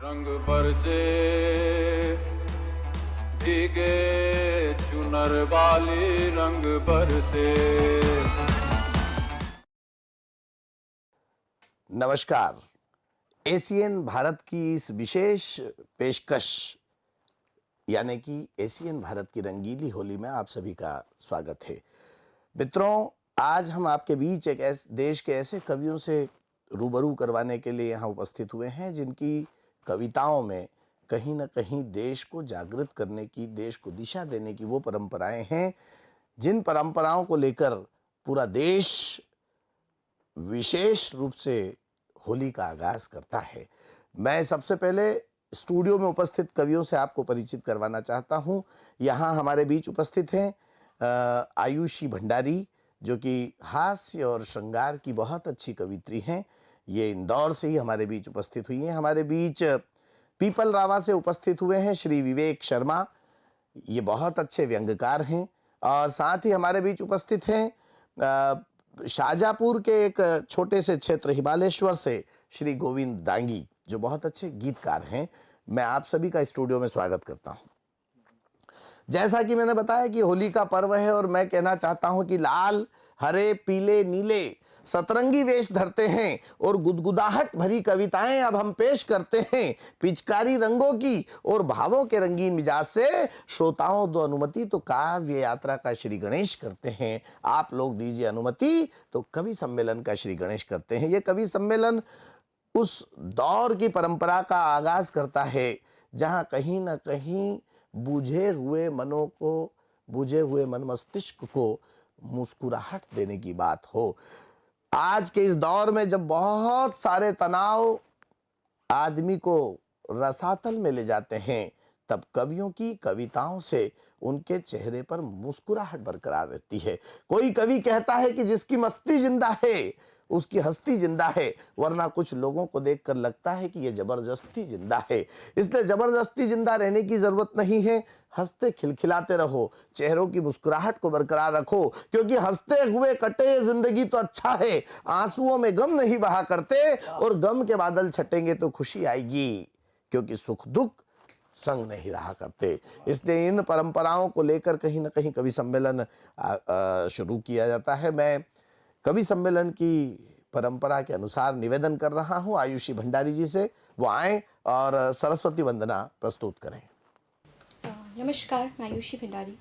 रंग बरसे भीगे चुनर वाली रंग बरसे। नमस्कार। एशियन भारत की इस विशेष पेशकश यानी कि एशियन भारत की रंगीली होली में आप सभी का स्वागत है। मित्रों, आज हम आपके बीच एक देश के ऐसे कवियों से रूबरू करवाने के लिए यहाँ उपस्थित हुए हैं जिनकी कविताओं में कहीं ना कहीं देश को जागृत करने की, देश को दिशा देने की वो परंपराएं हैं जिन परंपराओं को लेकर पूरा देश विशेष रूप से होली का आगाज करता है। मैं सबसे पहले स्टूडियो में उपस्थित कवियों से आपको परिचित करवाना चाहता हूं। यहाँ हमारे बीच उपस्थित हैं आयुषी भंडारी, जो कि हास्य और श्रृंगार की बहुत अच्छी कवित्री हैं। ये इंदौर से ही हमारे बीच उपस्थित हुई हैं। हमारे बीच पीपल रावा से उपस्थित हुए हैं श्री विवेक शर्मा, ये बहुत अच्छे व्यंग्यकार हैं। और साथ ही हमारे बीच उपस्थित हैं शाहजहाँपुर के एक छोटे से क्षेत्र हिमालेश्वर से श्री गोविंद दांगी, जो बहुत अच्छे गीतकार हैं। मैं आप सभी का स्टूडियो में स्वागत करता हूं। जैसा कि मैंने बताया कि होली का पर्व है और मैं कहना चाहता हूं कि लाल, हरे, पीले, नीले सतरंगी वेश धरते हैं और गुदगुदाहट भरी कविताएं अब हम पेश करते हैं पिचकारी रंगों की और भावों के रंगीन मिजाज से। श्रोताओं दो अनुमति तो काव्य यात्रा का श्री गणेश करते हैं। आप लोग दीजिए अनुमति तो कवि सम्मेलन का श्री गणेश करते हैं। ये कवि सम्मेलन उस दौर की परंपरा का आगाज करता है जहां कहीं ना कहीं बुझे हुए मनों को, बुझे हुए मन मस्तिष्क को मुस्कुराहट देने की बात हो। आज के इस दौर में जब बहुत सारे तनाव आदमी को रसातल में ले जाते हैं, तब कवियों की कविताओं से उनके चेहरे पर मुस्कुराहट बरकरार रहती है। कोई कवि कहता है कि जिसकी मस्ती जिंदा है उसकी हस्ती जिंदा है, वरना कुछ लोगों को देखकर लगता है कि ये जबरदस्ती जिंदा है। इसलिए जबरदस्ती जिंदा रहने की जरूरत नहीं है। हंसते खिलखिलाते रहो, चेहरों की मुस्कुराहट को बरकरार रखो, क्योंकि हंसते हुए कटे जिंदगी तो अच्छा है। आंसुओं में गम नहीं बहा करते और गम के बादल छटेंगे तो खुशी आएगी, क्योंकि सुख दुख संग नहीं रहा करते। इसलिए इन परंपराओं को लेकर कहीं ना कहीं कवि सम्मेलन शुरू किया जाता है। मैं कवि सम्मेलन की परंपरा के अनुसार निवेदन कर रहा हूं आयुषी भंडारी जी से, वो आए और सरस्वती वंदना प्रस्तुत करें। नमस्कार, मैं आयुषी भंडारी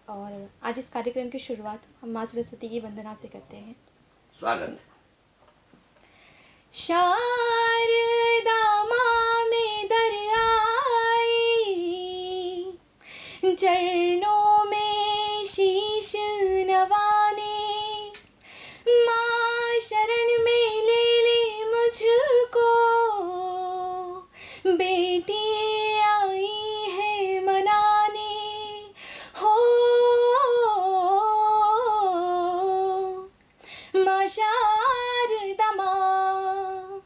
और आज इस कार्यक्रम की शुरुआत हम माँ सरस्वती की वंदना से करते हैं। स्वागत। शारदा माँ में दर आई, चरणों में शीश नवाने, माँ शरण में ले ले मुझको, बेटी आई है मनाने। हो माँ शारदा माँ,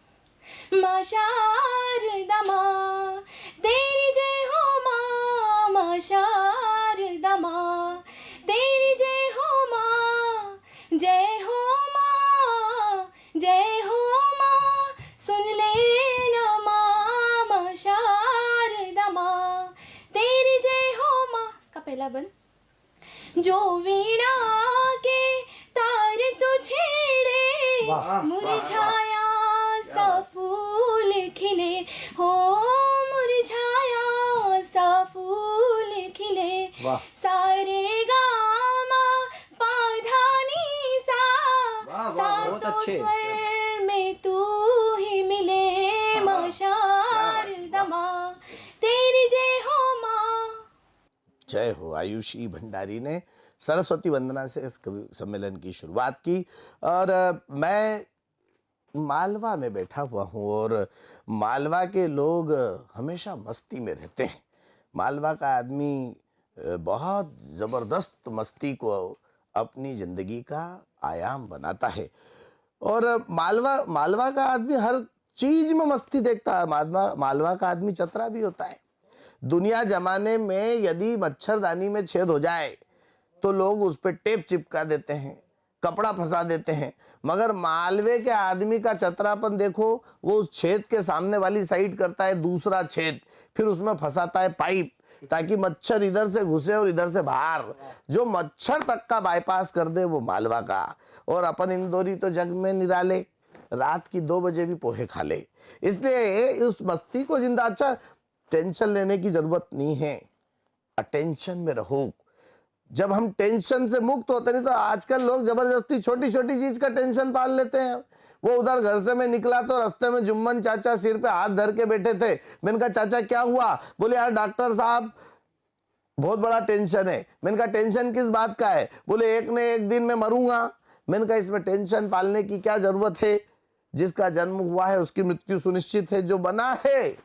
माँ शारदा माँ, तेरी जय हो माँ, माँ शारदा माँ, तेरी जय हो माँ, जय हो माँ, जय हो माँ, सुन लेना माँ, माँ शारदा माँ, तेरी जय हो माँ। इसका पहला बंद। जो वीणा के तार तू छेड़े, मुरझाया सा फूल खिले, हो मुरझाया सा फूल खिले, सारे गामा पाधानी सा, सातों स्वर में तू ही मिले, माँ शारदा माँ, तेरी जय हो माँ। जय हो। आयुषी भंडारी ने सरस्वती वंदना से इस कवि सम्मेलन की शुरुआत की। और मैं मालवा में बैठा हुआ हूँ और मालवा के लोग हमेशा मस्ती में रहते हैं। मालवा का आदमी बहुत ज़बरदस्त मस्ती को अपनी ज़िंदगी का आयाम बनाता है और मालवा का आदमी हर चीज़ में मस्ती देखता है। मालवा का आदमी चतरा भी होता है। दुनिया जमाने में यदि मच्छरदानी में छेद हो जाए तो लोग उस पर टेप चिपका देते हैं। कपड़ा फंसा देते हैं। मगर मालवे के आदमी का चतरापन देखो, वो उस छेद के सामने वाली साइड करता है दूसरा छेद, फिर उसमें फंसाता है पाइप, ताकि मच्छर इधर से घुसे और इधर से बाहर। जो मच्छर तक का बाईपास कर दे वो मालवा का। और अपन इंदौरी तो जग में निराले, रात की 2 बजे भी पोहे खा ले। इसलिए उस मस्ती को जिंदा, अच्छा टेंशन लेने की जरूरत नहीं है, अटेंशन में रहो। जब हम टेंशन से मुक्त होते, नहीं तो आजकल लोग जबरदस्ती छोटी छोटी चीज का टेंशन पाल लेते हैं। वो उधर घर से मैं निकला तो रास्ते में जुम्मन चाचा सिर पे हाथ धर के बैठे थे। मैंने कहा चाचा क्या हुआ? बोले यार डॉक्टर साहब बहुत बड़ा टेंशन है। मैंने कहा टेंशन किस बात का है? बोले एक न एक दिन मैं मरूंगा। मैंने कहा इसमें टेंशन पालने की क्या जरूरत है? जिसका जन्म हुआ है उसकी मृत्यु सुनिश्चित है, जो बना है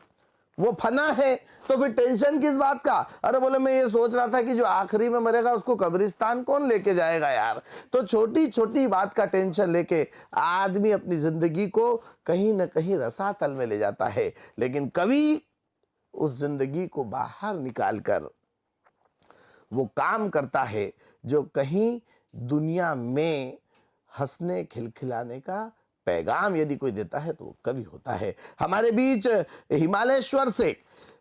वो फना है, तो फिर टेंशन किस बात का? अरे बोले मैं ये सोच रहा था कि जो आखिरी में मरेगा उसको कब्रिस्तान कौन लेके जाएगा यार। तो छोटी छोटी बात का टेंशन लेके आदमी अपनी जिंदगी को कहीं ना कहीं रसातल में ले जाता है। लेकिन कवि उस जिंदगी को बाहर निकालकर वो काम करता है जो कहीं दुनिया में हंसने खिलखिलाने का पैगाम यदि कोई देता है तो वो कवि होता है। हमारे बीच हिमालयेश्वर से,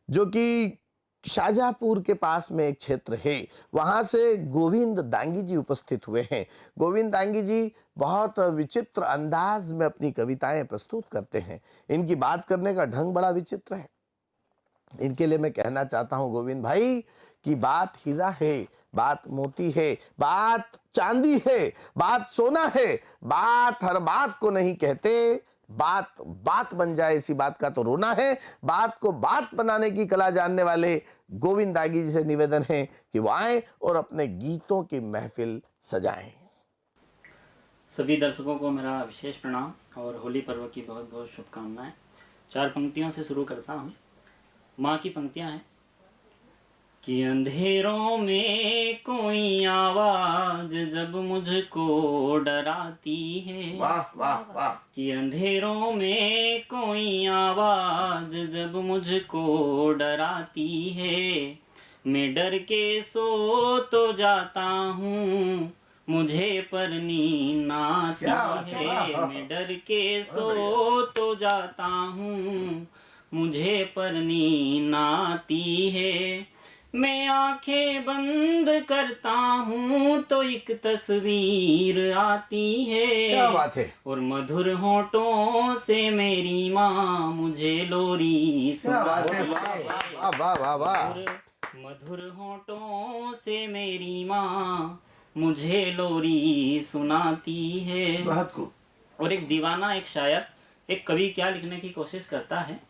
जो कि शाहजहांपुर के पास में एक क्षेत्र है, वहां से गोविंद दांगी जी उपस्थित हुए हैं। गोविंद दांगी जी बहुत विचित्र अंदाज में अपनी कविताएं प्रस्तुत करते हैं। इनकी बात करने का ढंग बड़ा विचित्र है। इनके लिए मैं कहना चाहता हूं गोविंद भाई कि बात हीरा है, बात मोती है, बात चांदी है, बात सोना है, बात हर बात को नहीं कहते, बात बात बन जाए इसी बात का तो रोना है। बात को बात बनाने की कला जानने वाले गोविंद दांगी जी से निवेदन है कि वो आए और अपने गीतों की महफिल सजाएं। सभी दर्शकों को मेरा विशेष प्रणाम और होली पर्व की बहुत बहुत शुभकामनाएं। 4 पंक्तियों से शुरू करता हूँ। माँ की पंक्तियाँ हैं कि अंधेरों में कोई आवाज जब मुझको डराती है। वाह वाह वाह। कि अंधेरों में कोई आवाज जब मुझको डराती है, मैं डर के सो तो जाता हूँ, मुझे पर नींद आती है। मैं डर के सो तो जाता हूँ, मुझे पर नींद आती है। मैं आंखें बंद करता हूँ तो एक तस्वीर आती है। क्या बात है। और मधुर होठों से मेरी माँ मुझे लोरी सुनाती है। वाह वाह वाह वाह। मधुर होठों से मेरी माँ मुझे लोरी सुनाती है। बहुत खूब। और एक दीवाना, एक शायर, एक कवि क्या लिखने की कोशिश करता है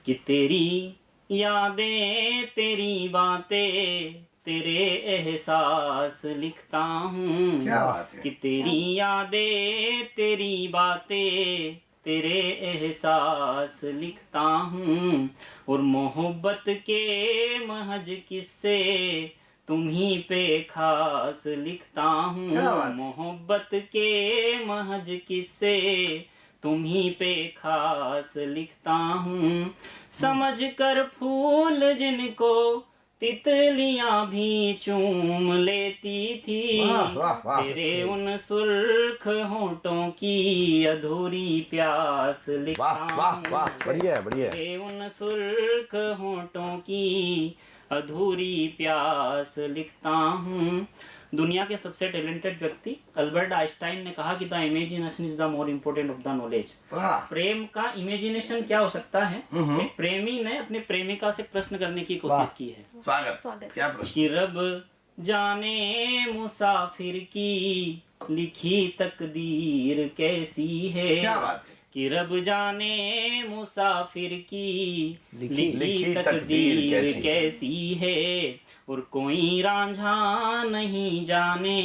कि तेरी यादें तेरी बातें तेरे एहसास लिखता हूँ। क्या बात है। कि तेरी यादें तेरी बातें तेरे एहसास लिखता हूँ। और मोहब्बत के महज किस्से तुम्हीं पे खास लिखता हूँ। मोहब्बत के महज किस्से तुम्हीं पे खास लिखता हूँ। समझ कर फूल जिनको तितलियां भी चूम लेती थी, तेरे उन सुर्ख होठों की अधूरी प्यास लिखता हूँ। बढ़िया बढ़िया। तेरे उन सुर्ख होठों की अधूरी प्यास लिखता हूँ। दुनिया के सबसे टैलेंटेड व्यक्ति अल्बर्ट आइंस्टाइन ने कहा कि the imagination is the more important of the knowledge. प्रेम का इमेजिनेशन क्या हो सकता है? एक प्रेमी ने अपने प्रेमिका से प्रश्न करने की कोशिश की है। स्वागत। क्या प्रश्न? कि रब जाने मुसाफिर की लिखी तकदीर कैसी है। क्या बात है। कि रब जाने मुसाफिर की लिखी तकदीर कैसी है। और कोई रांझा नहीं जाने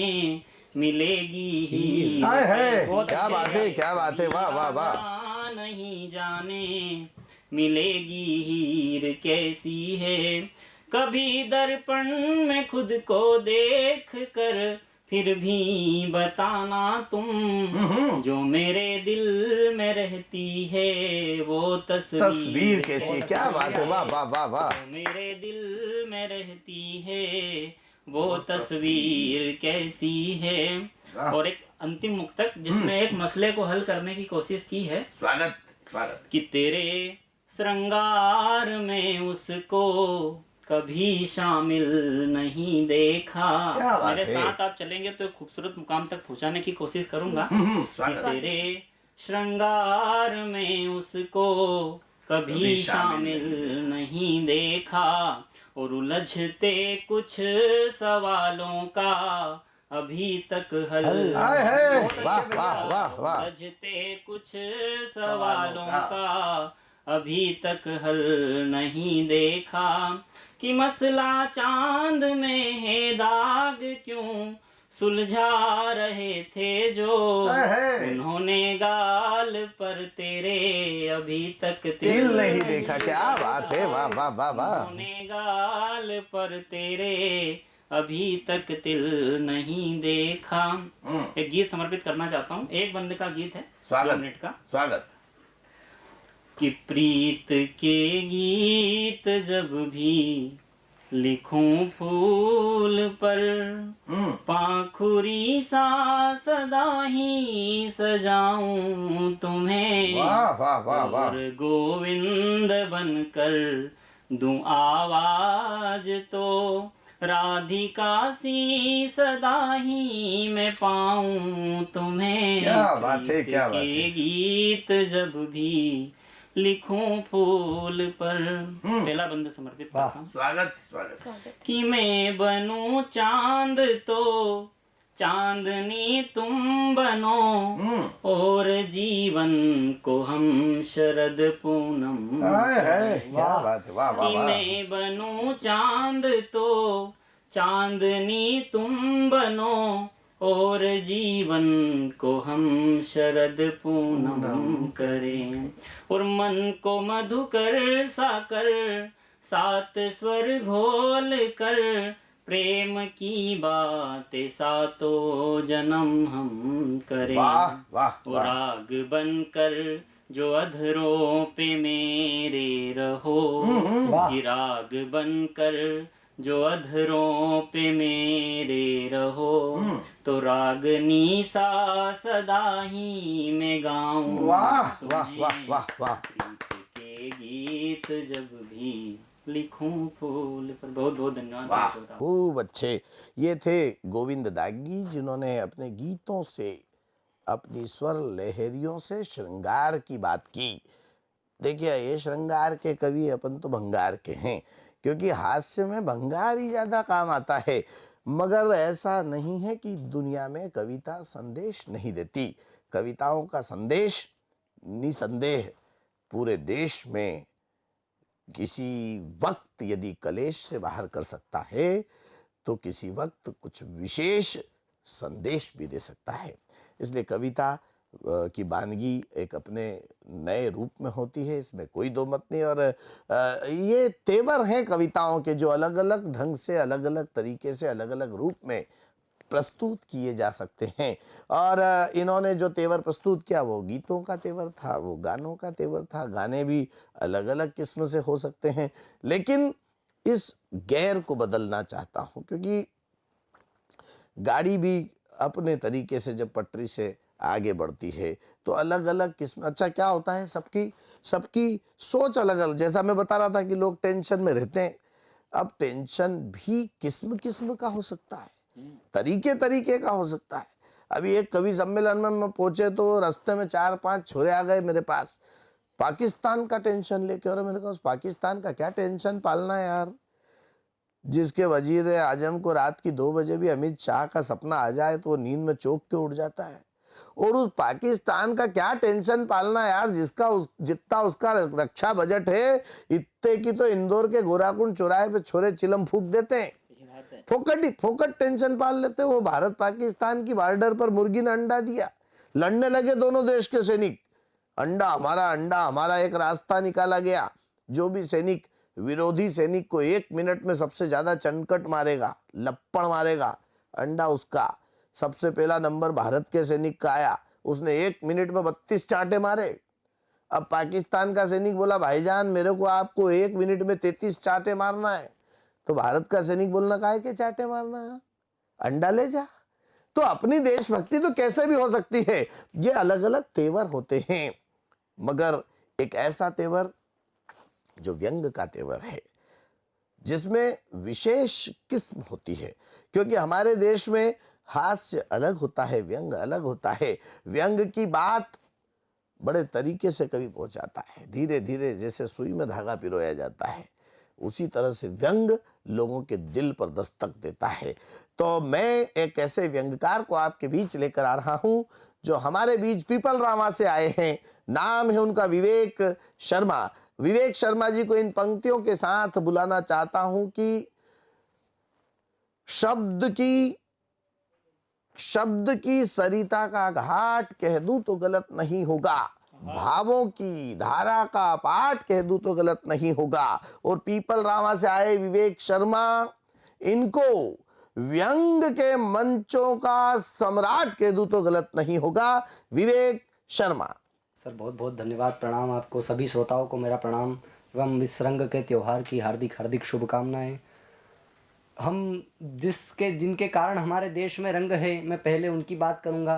मिलेगी ही। क्या बात है, क्या बात है। वाह वाह वाह। नहीं जाने मिलेगी हीर कैसी है। कभी दर्पण में खुद को देख कर फिर भी बताना तुम, जो मेरे दिल में रहती है वो तस्वीर कैसी। क्या बात है। वाह वाह वाह वाह। जो मेरे दिल में रहती है वो तस्वीर कैसी है। वाह। और एक अंतिम मुक्तक जिसमें एक मसले को हल करने की कोशिश की है स्वागत स्वागत। कि तेरे श्रृंगार में उसको कभी शामिल नहीं देखा। क्या बात मेरे है। साथ आप चलेंगे तो एक खूबसूरत मुकाम तक पहुंचाने की कोशिश करूंगा। स्वागत। तेरे श्रृंगार में उसको कभी कभी शामिल नहीं देखा, और उलझते कुछ सवालों का अभी तक हल हाय है, वाह वाह वाह वाह। उलझते कुछ सवालों का अभी तक हल नहीं देखा, कि मसला चांद में है दाग क्यों सुलझा रहे थे जो, उन्होंने गाल पर तेरे अभी तक तिल नहीं देखा। क्या बात है, वाह वाह वाह वाह। उन्होंने गाल पर तेरे अभी तक तिल नहीं देखा। एक गीत समर्पित करना चाहता हूँ, एक बंद का गीत है, 2 स्वागत मिनट का। स्वागत। कि प्रीत के गीत जब भी लिखूं फूल पर, पाखुरी सा सदा ही सजाऊं तुम्हें, वाह वाह वाह वाह। और गोविंद बनकर दूं आवाज तो राधिका सी सदा ही मैं पाऊं तुम्हें। क्या बात है, क्या बात के है। गीत जब भी लिखूं फूल पर। पहला बंद समर्पित करता हूं। स्वागत स्वागत। स्वागत। कि मैं बनूं चांद तो चांदनी तुम बनो, और जीवन को हम शरद पूनम हाय है, करें। क्या बात है, वाह वाह कि वाह। मैं बनूं चांद तो चांदनी तुम बनो, और जीवन को हम शरद पूनम करें, और मन को मधुकर साकर सात स्वर घोल कर, प्रेम की बातें सातों जन्म हम करें। वाह वाह और वाह। राग बनकर जो अधरों पे मेरे रहो, कि राग बनकर जो अधरों पे मेरे रहो, तो रागनी सा सदा ही मैं गाऊं वाह तुम्हें। वाह वाह वाह वाह। प्रीत के गीत जब भी लिखूं फूल पर। बहुत बहुत धन्यवाद। वाह, श्रोता। खूब अच्छे। ये थे गोविंद दागी, जिन्होंने अपने गीतों से, अपनी स्वर लहरियों से श्रृंगार की बात की। देखिए, ये श्रृंगार के कवि, अपन तो भंगार के हैं, क्योंकि हास्य में भंगार ही ज्यादा काम आता है। मगर ऐसा नहीं है कि दुनिया में कविता संदेश नहीं देती। कविताओं का संदेश निसंदेह पूरे देश में किसी वक्त यदि कलेश से बाहर कर सकता है, तो किसी वक्त कुछ विशेष संदेश भी दे सकता है। इसलिए कविता की वानगी एक अपने नए रूप में होती है, इसमें कोई दो मत नहीं। और ये तेवर हैं कविताओं के, जो अलग अलग ढंग से, अलग अलग तरीके से, अलग अलग रूप में प्रस्तुत किए जा सकते हैं। और इन्होंने जो तेवर प्रस्तुत किया, वो गीतों का तेवर था, वो गानों का तेवर था। गाने भी अलग अलग किस्म से हो सकते हैं, लेकिन इस गैर को बदलना चाहता हूं, क्योंकि गाड़ी भी अपने तरीके से जब पटरी से आगे बढ़ती है तो अलग अलग किस्म। अच्छा, क्या होता है, सबकी सोच अलग अलग। जैसा मैं बता रहा था कि लोग टेंशन में रहते हैं, अब टेंशन भी किस्म किस्म का हो सकता है, तरीके तरीके का हो सकता है। अभी एक कवि सम्मेलन में मैं पहुंचे तो रास्ते में 4-5 छोरे आ गए मेरे पास, पाकिस्तान का टेंशन लेके। और मैंने कहा, उस पाकिस्तान का क्या टेंशन पालना है यार, जिसके वजीर आजम को रात की 2 बजे भी अमित शाह का सपना आ जाए तो वो नींद में चौंक के उठ जाता है। और उस पाकिस्तान का क्या टेंशन पालना यार, जितना उसका रक्षा बजट है, इतने की तो इंदौर के गोराकुंड चौराहे पे छोरे चिलम फूक देते हैं, फोकट टेंशन पाल लेते हैं। वो भारत पाकिस्तान की बॉर्डर पर मुर्गी ने अंडा दिया, लड़ने लगे दोनों देश के सैनिक, अंडा हमारा, एक रास्ता निकाला गया। जो भी सैनिक विरोधी सैनिक को 1 मिनट में सबसे ज्यादा चनकट मारेगा, लप्पड़ मारेगा, अंडा उसका। सबसे पहला नंबर भारत के सैनिक का आया, उसने 1 मिनट में 32 चांटे मारे। अब पाकिस्तान का सैनिक बोला, भाईजान मेरे को आपको 1 मिनट में 33 चांटे मारना है। तो भारत का सैनिक बोलना, काहे के चांटे मारना है, अंडा ले जा। तो अपनी देशभक्ति तो कैसे भी हो सकती है। ये अलग अलग तेवर होते हैं, मगर एक ऐसा तेवर जो व्यंग का तेवर है, जिसमें विशेष किस्म होती है, क्योंकि हमारे देश में हास्य अलग होता है, व्यंग अलग होता है। व्यंग की बात बड़े तरीके से कभी पहुंचाता है, धीरे धीरे जैसे सुई में धागा पिरोया जाता है, उसी तरह से व्यंग लोगों के दिल पर दस्तक देता है। तो मैं एक ऐसे व्यंगकार को आपके बीच लेकर आ रहा हूं, जो हमारे बीच पीपल रामा से आए हैं। नाम है उनका विवेक शर्मा। विवेक शर्मा जी को इन पंक्तियों के साथ बुलाना चाहता हूं कि शब्द की सरिता का घाट कह दूं तो गलत नहीं होगा, भावों की धारा का पाठ कह दूं तो गलत नहीं होगा। और पीपल रामा से आए विवेक शर्मा, इनको व्यंग के मंचों का सम्राट कह दूं तो गलत नहीं होगा। विवेक शर्मा सर, बहुत बहुत धन्यवाद। प्रणाम आपको, सभी श्रोताओं को मेरा प्रणाम एवं इस रंग के त्यौहार की हार्दिक हार्दिक शुभकामनाएं। हम जिनके कारण हमारे देश में रंग है, मैं पहले उनकी बात करूंगा।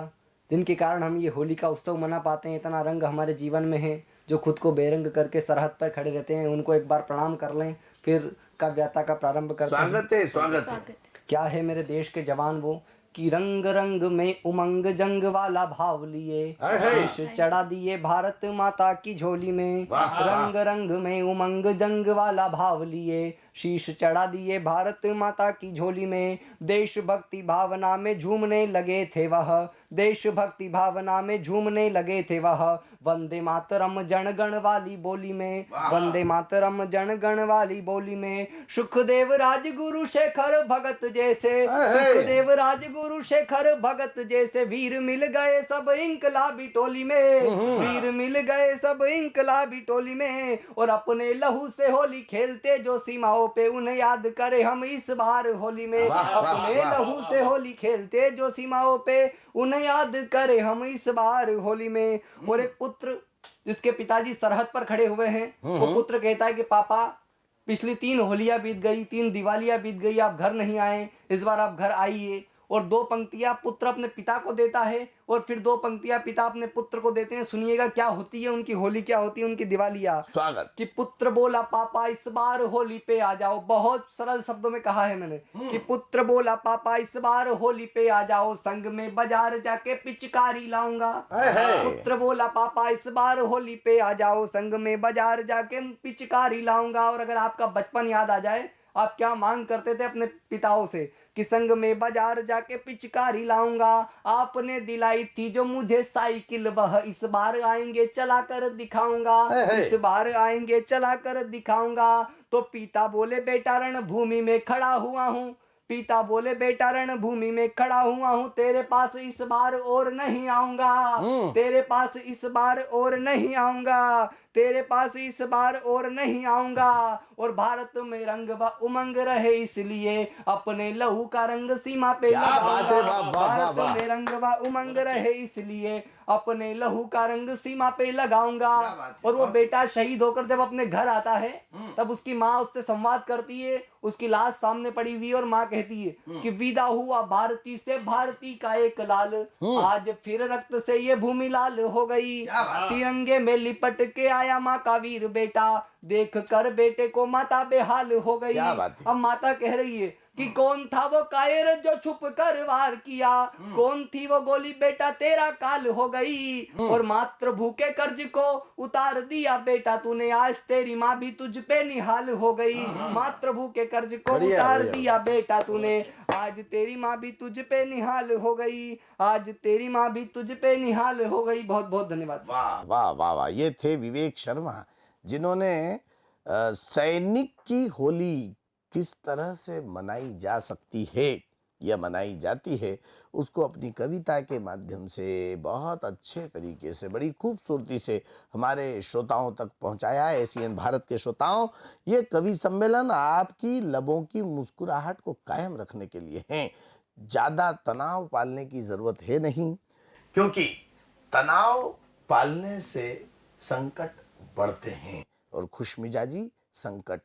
जिनके कारण हम ये होली का उत्सव मना पाते हैं, इतना रंग हमारे जीवन में है, जो खुद को बेरंग करके सरहद पर खड़े रहते हैं, उनको एक बार प्रणाम कर लें, फिर काव्यता का प्रारंभ करते हैं। स्वागत है, स्वागत है। क्या है मेरे देश के जवान वो कि रंग रंग में उमंग जंग वाला भाव लिए, शीश चढ़ा दिए भारत माता की झोली में। रंग रंग में उमंग जंग वाला भाव लिए, शीश चढ़ा दिए भारत माता की झोली में। देशभक्ति भावना में झूमने लगे थे वह, देशभक्ति भावना में झूमने लगे थे वह। वंदे मातरम जन गण वाली बोली में, वंदे मातरम जन गण वाली बोली में। सुखदेव राजगुरु शेखर भगत जैसे, सुखदेव राजगुरु शेखर भगत जैसे वीर मिल गए सब इंकलाबी टोली में, वीर मिल गए सब इंकलाबी टोली में। और अपने लहू से होली खेलते जो सीमाओं पे, उन्हें याद करे हम इस बार होली में। अपने लहू से होली खेलते जो सीमाओं पे, उन्हें याद करे हम इस बार होली में। और एक पुत्र जिसके पिताजी सरहद पर खड़े हुए हैं, वो पुत्र कहता है कि पापा, पिछली 3 होलियां बीत गई, 3 दिवालियां बीत गई, आप घर नहीं आए, इस बार आप घर आइए। और 2 पंक्तियां पुत्र अपने पिता को देता है, और फिर 2 पंक्तियां पिता अपने पुत्र को देते हैं। सुनिएगा क्या होती है उनकी होली, क्या होती है उनकी दिवालियां। स्वागत। कि पुत्र बोला पापा इस बार होली पे आ जाओ, बहुत सरल शब्दों में कहा है मैंने, कि पुत्र बोला पापा इस बार होली पे आ जाओ, संग में बाजार जाके पिचकारी लाऊंगा। पुत्र बोला पापा इस बार होली पे आ जाओ, संग में बाजार जाके पिचकारी लाऊंगा। और अगर आपका बचपन याद आ जाए, आप क्या मांग करते थे अपने पिताओं से कि संग में बाजार जाके पिचकारी लाऊंगा। आपने दिलाई थी जो मुझे साइकिल, वह इस बार आएंगे चला कर दिखाऊंगा, इस बार आएंगे चला कर दिखाऊंगा। तो पिता बोले बेटा रणभूमि में खड़ा हुआ हूँ, पिता बोले बेटा रणभूमि में खड़ा हुआ हूँ, तेरे पास इस बार और नहीं आऊंगा, तेरे पास इस बार और नहीं आऊंगा, तेरे पास इस बार और नहीं आऊंगा। और भारत में रंग व उमंग रहे इसलिए अपने लहू का रंग सीमा पे लगाऊंगा। भारत में रंग व उमंग रहे इसलिए अपने लहू का रंग सीमा पे लगाऊंगा। और वो बेटा शहीद होकर जब अपने घर आता है, तब उसकी माँ उससे संवाद करती है, उसकी लाश सामने पड़ी हुई, और माँ कहती है कि विदा हुआ भारती से भारती का एक लाल, आज फिर रक्त से ये भूमि लाल हो गई। तिरंगे में लिपट के आया माँ का वीर बेटा, देख कर बेटे को माता बेहाल हो गई। अब माता कह रही है कि कौन था वो कायर जो छुप कर वार किया, कौन थी वो गोली बेटा तेरा काल हो गई। और मातृभू के कर्ज को उतार दिया बेटा तूने, आज तेरी माँ भी तुझ पे निहाल हो गई। मातृभू के कर्ज को उतार दिया बेटा तूने, आज तेरी माँ भी तुझ पे निहाल हो गई, आज तेरी माँ भी तुझ पे निहाल हो गई। बहुत बहुत धन्यवाद। वाह वाह वाह वाह। ये थे विवेक शर्मा, जिन्होंने सैनिक की होली किस तरह से मनाई जा सकती है या मनाई जाती है, उसको अपनी कविता के माध्यम से बहुत अच्छे तरीके से, बड़ी खूबसूरती से हमारे श्रोताओं तक पहुंचाया है। एसीएन भारत के श्रोताओं, ये कवि सम्मेलन आपकी लबों की मुस्कुराहट को कायम रखने के लिए हैं। ज़्यादा तनाव पालने की ज़रूरत है नहीं, क्योंकि तनाव पालने से संकट बढ़ते हैं और खुशमिजाजी संकट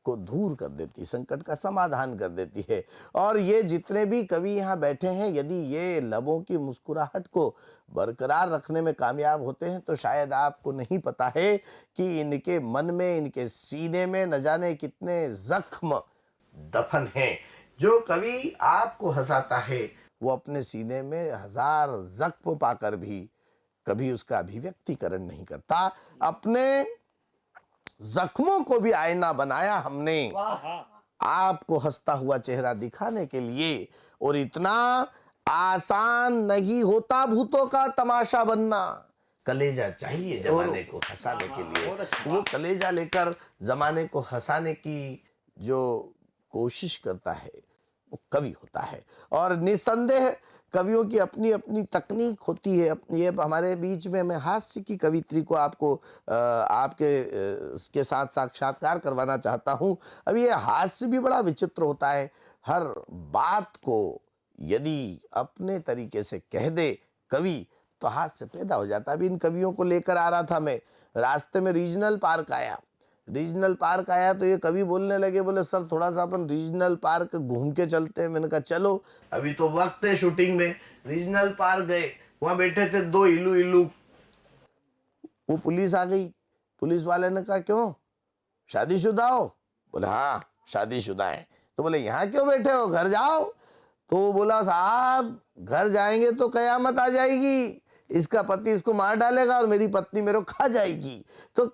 को दूर कर देती, संकट का समाधान कर देती है। और ये जितने भी कवि यहाँ बैठे हैं, यदि ये लबों की मुस्कुराहट को बरकरार रखने में कामयाब होते हैं तो शायद आपको नहीं पता है कि इनके मन में, इनके सीने में न जाने कितने जख्म दफन हैं। जो कवि आपको हंसाता है वो अपने सीने में 1000 जख्म पाकर भी कभी उसका अभिव्यक्तिकरण नहीं करता। अपने जख्मों को भी आईना बनाया हमने आपको हंसता हुआ चेहरा दिखाने के लिए। और इतना आसान नहीं होता भूतों का तमाशा बनना। कलेजा चाहिए जमाने को हंसाने के लिए। वो कलेजा लेकर जमाने को हंसाने की जो कोशिश करता है वो कवि होता है। और निसंदेह कवियों की अपनी अपनी तकनीक होती है। ये हमारे बीच में मैं हास्य की कवित्री को आपको के साथ साक्षात्कार करवाना चाहता हूँ। अब ये हास्य भी बड़ा विचित्र होता है। हर बात को यदि अपने तरीके से कह दे कवि तो हास्य पैदा हो जाता है। अभी इन कवियों को लेकर आ रहा था मैं, रास्ते में रीजनल पार्क आया तो ये कवि बोलने लगे, बोले सर थोड़ा सा अपन रीजनल पार्क घूम के चलते हैं। मैंने कहा चलो, अभी तो वक्त है शूटिंग में। रीजनल पार्क गए, वहां बैठे थे 2 इल्लू। वो पुलिस आ गई। पुलिस वाले ने कहा क्यों, शादीशुदा हो? बोले हाँ शादीशुदा है। तो बोले यहाँ क्यों बैठे हो, घर जाओ। तो वो बोला साहब घर जाएंगे तो कयामत आ जाएगी, इसका पति इसको मार डालेगा और मेरी पत्नी मेरे को खा जाएगी। तो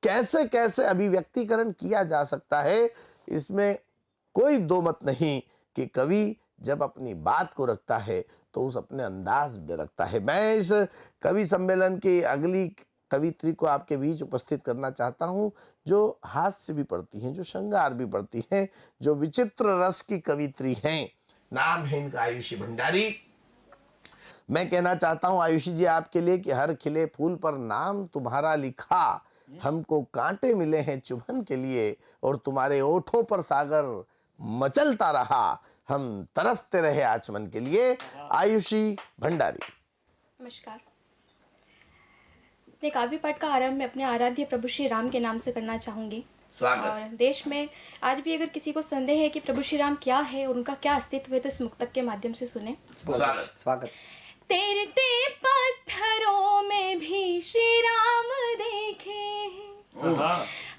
कैसे कैसे अभिव्यक्तिकरण किया जा सकता है, इसमें कोई दो मत नहीं कि कवि जब अपनी बात को रखता है तो उस अपने अंदाज में रखता है। मैं इस कवि सम्मेलन की अगली कवित्री को आपके बीच उपस्थित करना चाहता हूं, जो हास्य भी पढ़ती हैं, जो श्रृंगार भी पढ़ती हैं, जो विचित्र रस की कवित्री हैं। नाम है इनका आयुषी भंडारी। मैं कहना चाहता हूं आयुषी जी आपके लिए कि हर खिले फूल पर नाम तुम्हारा लिखा, हमको कांटे मिले हैं चुभन के लिए, और तुम्हारे ओठों पर सागर मचलता रहा, हम तरसते रहे आचमन के लिए। आयुषी भंडारी। नमस्कार। अपने काव्य पाठ का आरंभ मैं अपने आराध्य प्रभु श्री राम के नाम से करना चाहूंगी। और देश में आज भी अगर किसी को संदेह है कि प्रभु श्री राम क्या है और उनका क्या अस्तित्व है तो इस मुक्तक के माध्यम से सुने। स्वागत। तैरते पत्थरों में भी श्री राम देखे,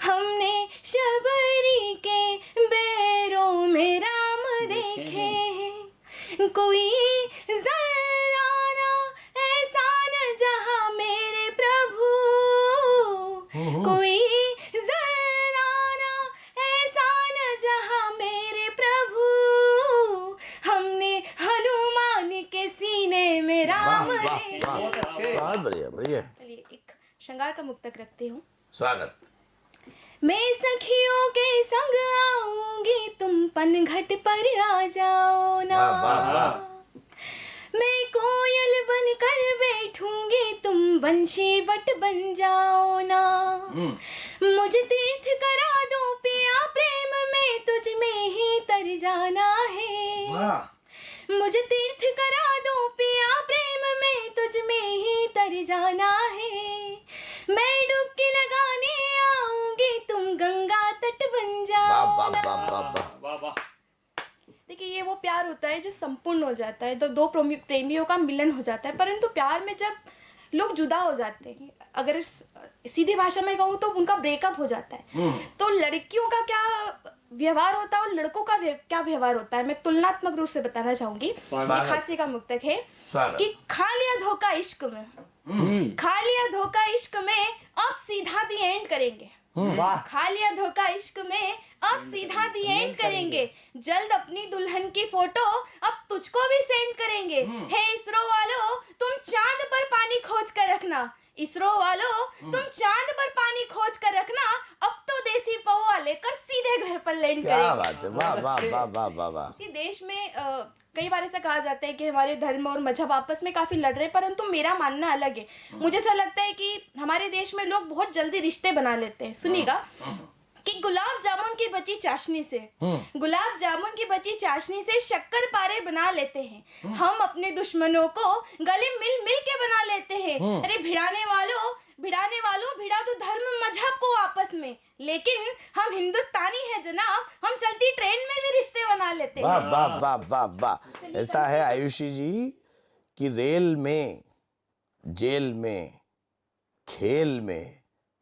हमने शबरी के बैरों में राम देखे, कोई जराना ऐसा न जहां मेरे प्रभु, कोई जराना ऐसा न जहां मेरे प्रभु, हमने हनुमान के सीने में राम देखे। बहुत अच्छे, बहुत बढ़िया बढ़िया। चलिए एक श्रृंगार का मुक्तक रखती हूँ। स्वागत। मैं सखियों के संग आऊंगी, तुम पनघट पर आ जाओ ना। मैं कोयल बनकर बैठूंगी, तुम बंशी बट बन जाओ ना। मुझे तीर्थ करा दो पिया, प्रेम में तुझ में ही तर जाना है। मुझे तीर्थ करा दो पिया, प्रेम में तुझ में ही तर जाना है। मैं डुबकी लगाने आऊंगी, तुम गंगा तट बन जाओ। देखिए ये वो प्यार होता है जो संपूर्ण हो जाता है, तो दो प्रेमियों का मिलन हो जाता है। परंतु प्यार में जब लोग जुदा हो जाते हैं, अगर सीधी भाषा में कहूँ तो उनका ब्रेकअप हो जाता है, तो लड़कियों का क्या व्यवहार होता है और लड़कों का क्या व्यवहार होता है, मैं तुलनात्मक रूप से बताना चाहूंगी। खांसी का मुक्तक है कि खा लिया धोखा इश्क में, खा लिया धोखा इश्क में, अब सीधा दी एंड करेंगे। खा लिया धोखा इश्क में, अब सीधा दी एंड करेंगे। जल्द अपनी दुल्हन की फोटो अब तुझको भी सेंड करेंगे। हे इसरो वालों, तुम चांद पर पानी खोज कर रखना। इसरो वालों, तुम चांद पर पानी खोज कर रखना। अब तो देसी पौवा लेकर सीधे ग्रह पर लैंड करेंगे। क्या बात है, वाह वाह वाह वाह वाह वाह। कि देश में कई बार ऐसा कहा जाता है कि हमारे धर्म और मजहब आपस में काफी लड़ रहे हैं, परंतु मेरा मानना अलग है। मुझे ऐसा लगता है कि हमारे देश में लोग बहुत जल्दी रिश्ते बना लेते हैं। सुनिएगा कि गुलाब जामुन की बची चाशनी से, गुलाब जामुन की बची चाशनी से शक्कर पारे बना लेते हैं। हम अपने दुश्मनों को गले मिल मिल के बना लेते हैं। अरे भिड़ाने वालों भिड़ा तो धर्म मजहब को आपस में, लेकिन हम हिंदुस्तानी हैं जनाब, हम चलती ट्रेन में भी रिश्ते बना लेते वाह हैं। वाह वाह वाह वाह। ऐसा है आयुषी जी कि रेल में, जेल में, खेल में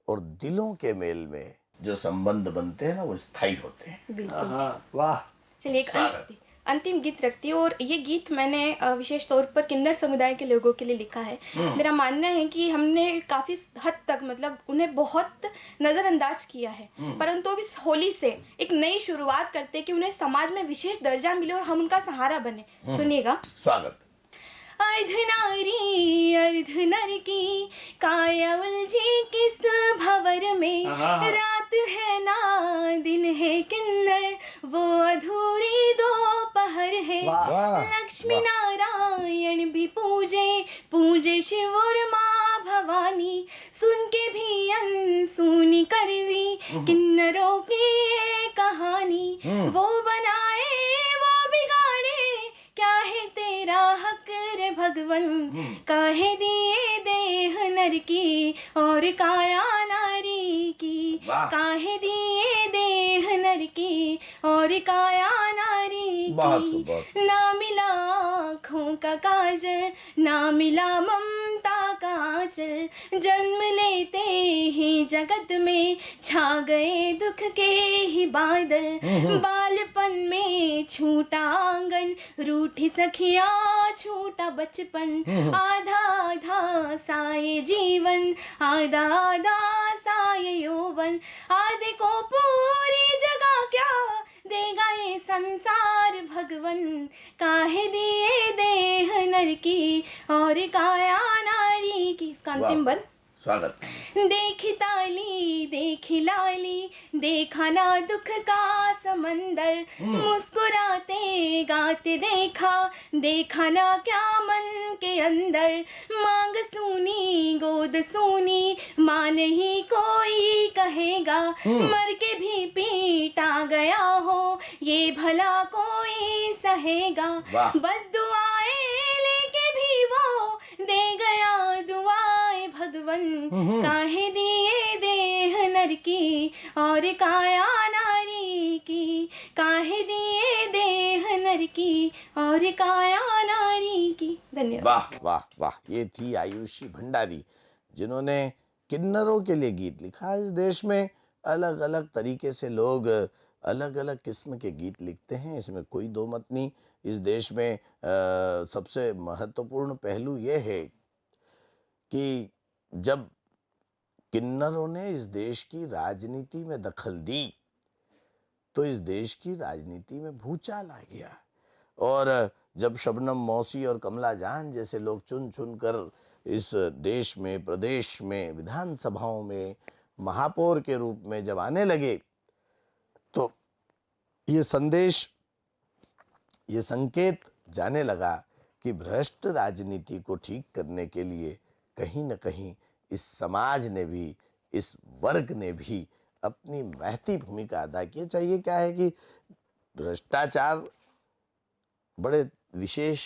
और दिलों के मेल में जो संबंध बनते हैं ना वो स्थायी होते हैं। बिल्कुल। वाह। चलिए एक अंतिम गीत रखती हूँ, और ये गीत मैंने विशेष तौर पर किन्नर समुदाय के लोगों के लिए लिखा है। मेरा मानना है कि हमने काफ़ी हद तक मतलब उन्हें बहुत नज़रअंदाज किया है, परंतु अब इस होली से एक नई शुरुआत करते कि उन्हें समाज में विशेष दर्जा मिले और हम उनका सहारा बने। सुनिएगा। स्वागत। अर्ध नारी अर्ध नर की काया उलझी किस भंवर में, रात है ना दिन है किन्नर वो अधूरी दोपहर है। लक्ष्मी नारायण भी पूजे शिव और माँ भवानी, सुन के भी अनसुनी कर दी किन्नरों की ये कहानी। वो बनाए वो बिगाड़े क्या है तेरा हक रे भगवन, काहे दिए देह नर की और काया नारी की, काहे दिए देह नर की और काया नारी की। ना मिला आँखों का काजल, ना मिला ममता का आंचल, जन्म लेते ही जगत में छा गए दुख के ही बादल। बालपन में छूटा आंगन, रूठी सखिया छूटा बचपन, आधा आधा साये जीवन, आधा आधा साये यौवन। आधे को पूरी जगह क्या देगा ये संसार भगवन, काहे दिए देह नर की और काया नारी की। इसका अंतिम बंद। स्वागत। देखी ताली देखी लाली, देखा ना दुख का समंदर, मुस्कुराते गाते देखा ना क्या मन के अंदर। मांग सूनी गोद सूनी, माँ नहीं कोई कहेगा, मर के भी पीटा गया हो ये भला कोई सहेगा। बद्दुआएं लेके भी वो दे गया दुआएं भगवन, काहे दिए देह नर की और काया नारी की, काहे दिए देह नर की और काया नारी की। धन्यवाद। वाह वाह वाह। ये थी आयुषी भंडारी जिन्होंने किन्नरों के लिए गीत लिखा। इस देश में अलग अलग तरीके से लोग अलग अलग किस्म के गीत लिखते हैं, इसमें कोई दो मत नहीं। इस देश में सबसे महत्वपूर्ण पहलू ये है कि जब किन्नरों ने इस देश की राजनीति में दखल दी तो इस देश की राजनीति में भूचाल आ गया। और जब शबनम मौसी और कमला जान जैसे लोग चुन चुन कर इस देश में, प्रदेश में, विधानसभाओं में महापौर के रूप में जब आने लगे तो ये संदेश, ये संकेत जाने लगा कि भ्रष्ट राजनीति को ठीक करने के लिए कहीं न कहीं इस समाज ने भी, इस वर्ग ने भी अपनी महती भूमिका अदा की। चाहिए क्या है कि भ्रष्टाचार बड़े विशेष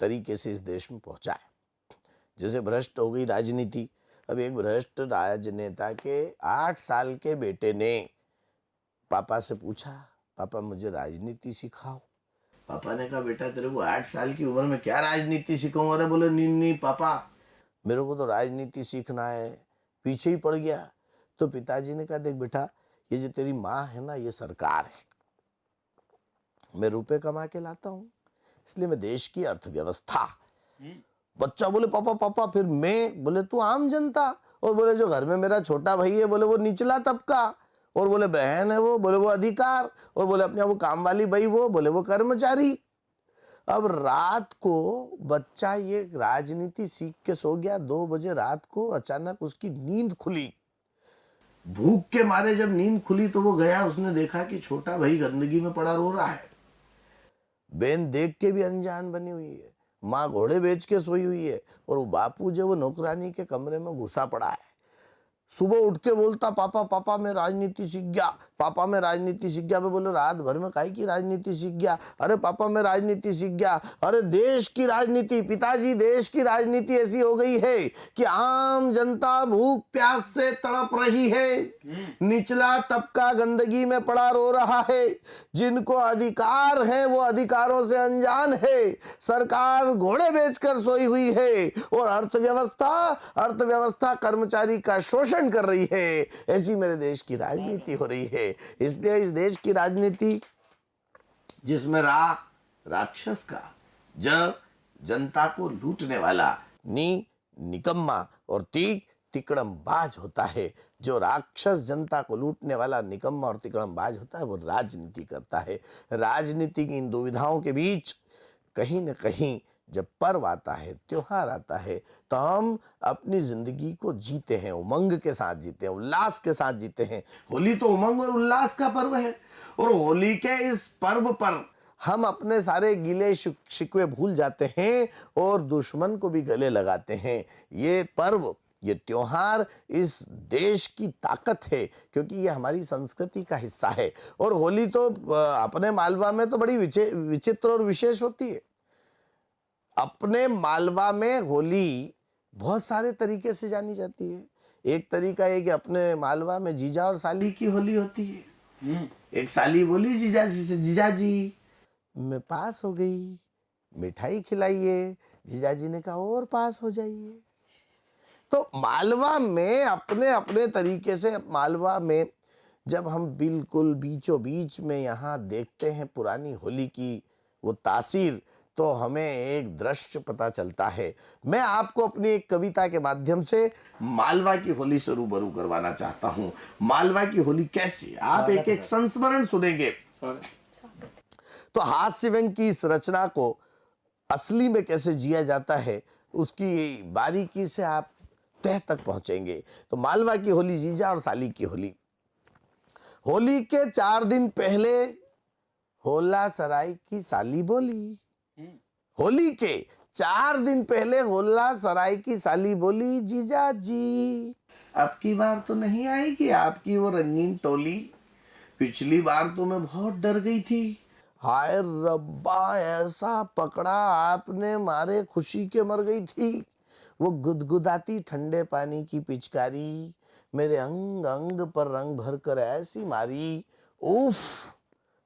तरीके से इस देश में पहुंचा है। जैसे भ्रष्ट हो गई राजनीति। अब एक भ्रष्ट राजनेता के 8 साल के बेटे ने पापा से पूछा, पापा मुझे राजनीति सिखाओ। पापा ने कहा बेटा तेरे को 8 साल की उम्र में क्या राजनीति सिखाऊं। अरे बोले नहीं पापा मेरे को तो राजनीति सीखना है। पीछे ही पड़ गया। तो पिताजी ने कहा देख बेटा ये जो तेरी माँ है ना ये सरकार है, मैं रुपए कमा के लाता हूँ, इसलिए मैं देश की अर्थव्यवस्था। बच्चा बोले पापा पापा फिर मैं। बोले तू आम जनता। और बोले जो घर में मेरा छोटा भाई है बोले वो निचला तबका। और बोले बहन है वो, बोले वो अधिकार। और बोले अपने वो काम वाली भाई वो, बोले वो कर्मचारी। अब रात को बच्चा ये राजनीति सीख के सो गया। 2 बजे रात को अचानक उसकी नींद खुली। भूख के मारे जब नींद खुली तो वो गया, उसने देखा कि छोटा भाई गंदगी में पड़ा रो रहा है। बहन देख के भी अनजान बनी हुई है। माँ घोड़े बेच के सोई हुई है और वो बापू जो वो नौकरानी के कमरे में घुसा पड़ा है। सुबह उठ के बोलता पापा पापा मैं राजनीति सीख गया। पापा मैं राजनीति सीख गया। मैं बोले रात भर में काहे की राजनीति सीख गया? अरे पापा मैं राजनीति सीख गया। अरे देश की राजनीति, पिताजी देश की राजनीति ऐसी हो गई है कि आम जनता भूख प्यास से तड़प रही है, निचला तबका गंदगी में पड़ा रो रहा है, जिनको अधिकार है वो अधिकारों से अनजान है, सरकार घोड़े बेचकर सोई हुई है और अर्थव्यवस्था कर्मचारी का शोषण कर रही है। ऐसी मेरे देश की राजनीति हो रही है। इसलिए इस देश की राजनीति जिसमें राक्षस का, ज जनता को लूटने वाला, निकम्मा और तिकड़म बाज होता है। जो राक्षस जनता को लूटने वाला निकम्मा और तिकड़म बाज होता है वो राजनीति करता है। राजनीति की इन दुविधाओं के बीच कहीं न कहीं जब पर्व आता है, त्योहार आता है, तो हम अपनी जिंदगी को जीते हैं, उमंग के साथ जीते हैं, उल्लास के साथ जीते हैं। होली तो उमंग और उल्लास का पर्व है और होली के इस पर्व पर हम अपने सारे गिले शिकवे भूल जाते हैं और दुश्मन को भी गले लगाते हैं। ये पर्व, ये त्योहार इस देश की ताकत है क्योंकि ये हमारी संस्कृति का हिस्सा है। और होली तो अपने मालवा में तो बड़ी विचित्र और विशेष होती है। अपने मालवा में होली बहुत सारे तरीके से जानी जाती है। एक तरीका है कि अपने मालवा में जीजा और साली की होली होती है। एक साली बोली जीजा जी से, जीजा जी मैं पास हो गई, मिठाई खिलाइए। जीजा जी ने कहा और पास हो जाइए। तो मालवा में अपने अपने तरीके से, मालवा में जब हम बिल्कुल बीचों बीच में यहाँ देखते हैं पुरानी होली की वो तासीर, तो हमें एक दृश्य पता चलता है। मैं आपको अपनी एक कविता के माध्यम से मालवा की होली से रूबरू करवाना चाहता हूँ। मालवा की होली कैसी, आप एक एक संस्मरण सुनेंगे तो हास्य व्यंग की इस रचना को असली में कैसे जिया जाता है उसकी बारीकी से आप तह तक पहुंचेंगे। तो मालवा की होली, जीजा और साली की होली। होली के 4 दिन पहले होला सराय की साली बोली। होली के 4 दिन पहले होला सराय की साली बोली, जीजा जी अब की बार तो नहीं आएगी आपकी वो रंगीन टोली। पिछली बार तो मैं बहुत डर गई थी। हाय रब्बा ऐसा पकड़ा आपने मारे खुशी के मर गई थी। वो गुदगुदाती ठंडे पानी की पिचकारी मेरे अंग अंग पर रंग भर कर ऐसी मारी, उफ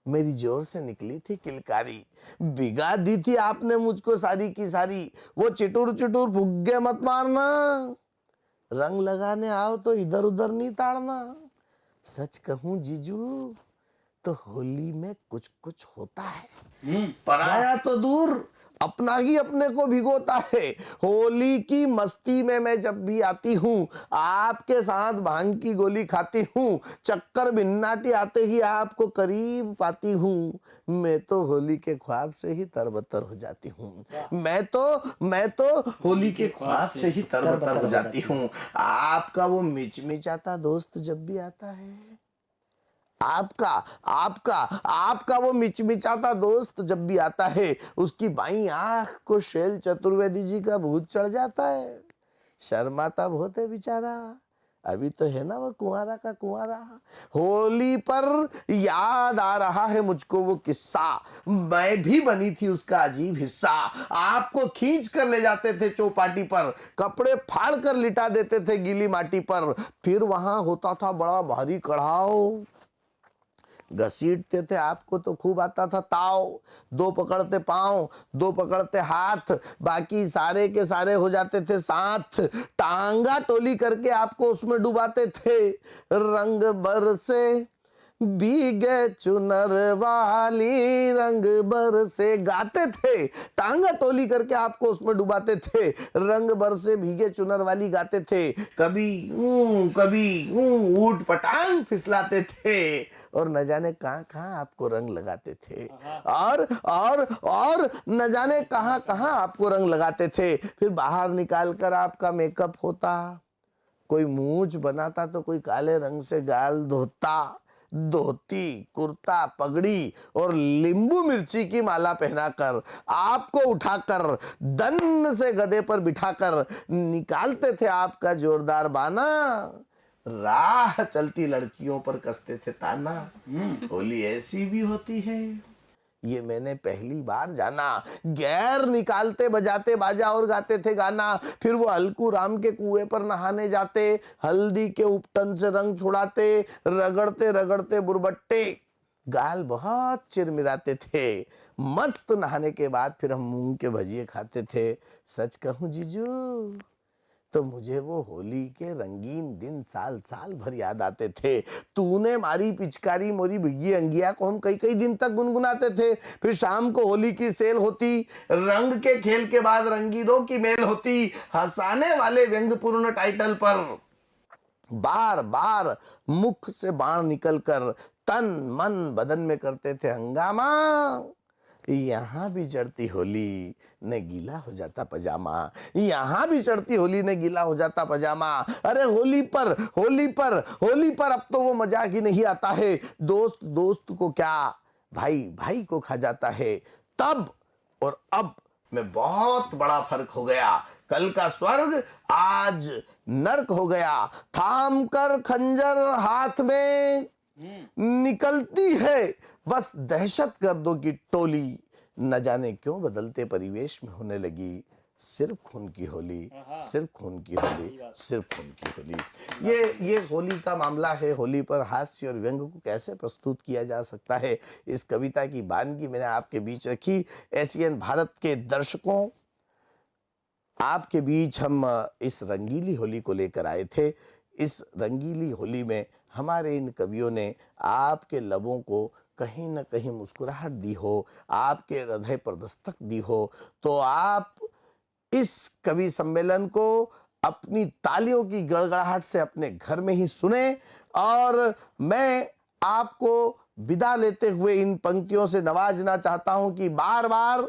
मेरी जोर से निकली थी किलकारी। भिगा दी थी आपने मुझको सारी की सारी। वो चिटुर चिटुर फुग्गे मत मारना, रंग लगाने आओ तो इधर उधर नहीं ताड़ना। सच कहूं जीजू तो होली में कुछ कुछ होता है, पराया तो दूर अपना ही अपने को भिगोता है। होली की मस्ती में मैं जब भी आती हूँ, आपके साथ भांग की गोली खाती हूँ, चक्कर भिन्नाटी आते ही आपको करीब पाती हूँ। मैं तो होली के ख्वाब से ही तरबतर हो जाती हूँ। मैं तो होली के ख्वाब से ही तरबतर हो जाती हूँ। आपका वो मिचमिचाता दोस्त जब भी आता है, आपका वो मिचमिचाता दोस्त जब भी आता है, उसकी बाईं आंख को शैल चतुर्वेदी जी का भूत चढ़ जाता है। शर्माता बहुत है बेचारा, अभी तो है ना वो कुंवारा का कुंवारा। होली पर याद आ रहा है मुझको वो किस्सा, मैं भी बनी थी उसका अजीब हिस्सा। आपको खींच कर ले जाते थे चौपाटी पर, कपड़े फाड़ कर लिटा देते थे गीली माटी पर। फिर वहां होता था बड़ा भारी कढ़ाव, घसीटते थे आपको तो खूब आता था ताव। 2 पकड़ते पांव, 2 पकड़ते हाथ, बाकी सारे के सारे हो जाते थे साथ। टांगा टोली करके आपको उसमें डुबाते थे। रंग बरसे भीगे चुनर वाली, रंग बरसे गाते थे। टांगा टोली करके आपको उसमें डुबाते थे, रंग बरसे भीगे चुनर वाली गाते थे। कभी ऊट पटांग फिसलाते थे और न जाने कहां आपको रंग लगाते थे। और न जाने कहां आपको रंग लगाते थे। फिर बाहर निकाल कर आपका मेकअप होता, कोई मूंछ बनाता तो कोई काले रंग से गाल धोता। धोती, कुर्ता, पगड़ी और नींबू मिर्ची की माला पहनाकर आपको उठाकर दन से गधे पर बिठाकर निकालते थे आपका जोरदार बाना। राह चलती लड़कियों पर कसते थे ताना। होली ऐसी भी होती है, ये मैंने पहली बार जाना। गैर निकालते बजाते बाजा और गाते थे गाना, फिर वो हल्कू राम के कुएं पर नहाने जाते, हल्दी के उपटन से रंग छुड़ाते, रगड़ते रगड़ते बुरबट्टे, गाल बहुत चिरमिराते थे। मस्त नहाने के बाद फिर हम मूंग के भजिए खाते थे। सच कहूं जीजू तो मुझे वो होली के रंगीन दिन साल साल भर याद आते थे। तूने मारी पिचकारी मोरी भिगी अंगिया को हम कई कई दिन तक गुनगुनाते थे। फिर शाम को होली की सेल होती, रंग के खेल के बाद रंगीनों की मेल होती, हंसाने वाले व्यंग्यपूर्ण टाइटल पर बार बार मुख से बाण निकलकर तन मन बदन में करते थे हंगामा। यहाँ भी चढ़ती होली ने गीला हो जाता पजामा, यहाँ भी चढ़ती होली ने गीला हो जाता पजामा। अरे होली पर होली पर होली पर अब तो वो मजाक ही नहीं आता है। दोस्त दोस्त को क्या, भाई भाई को खा जाता है। तब और अब में बहुत बड़ा फर्क हो गया। कल का स्वर्ग आज नर्क हो गया। थाम कर खंजर हाथ में निकलती है बस दहशत गर्दों की टोली। न जाने क्यों बदलते परिवेश में होने लगी सिर्फ खून की होली, सिर्फ खून की होली, सिर्फ खून की होली। ये होली का मामला है। होली पर हास्य और व्यंग को कैसे प्रस्तुत किया जा सकता है, इस कविता की बानगी मैंने आपके बीच रखी। एशियन भारत के दर्शकों, आपके बीच हम इस रंगीली होली को लेकर आए थे। इस रंगीली होली में हमारे इन कवियों ने आपके लबों को कहीं न कहीं मुस्कुराहट दी हो, आपके हृदय पर दस्तक दी हो, तो आप इस कवि सम्मेलन को अपनी तालियों की गड़गड़ाहट से अपने घर में ही सुने। और मैं आपको विदा लेते हुए इन पंक्तियों से नवाजना चाहता हूं कि बार बार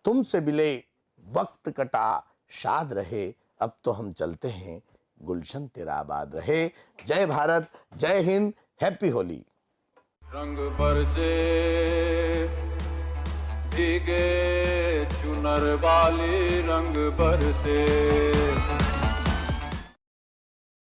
तुमसे मिले वक्त कटा शाद रहे, अब तो हम चलते हैं गुलशन तेरा आबाद रहे। जय भारत, जय हिंद, हैप्पी होली। रंग बरसे भीगे चुनर वाली रंग बरसे।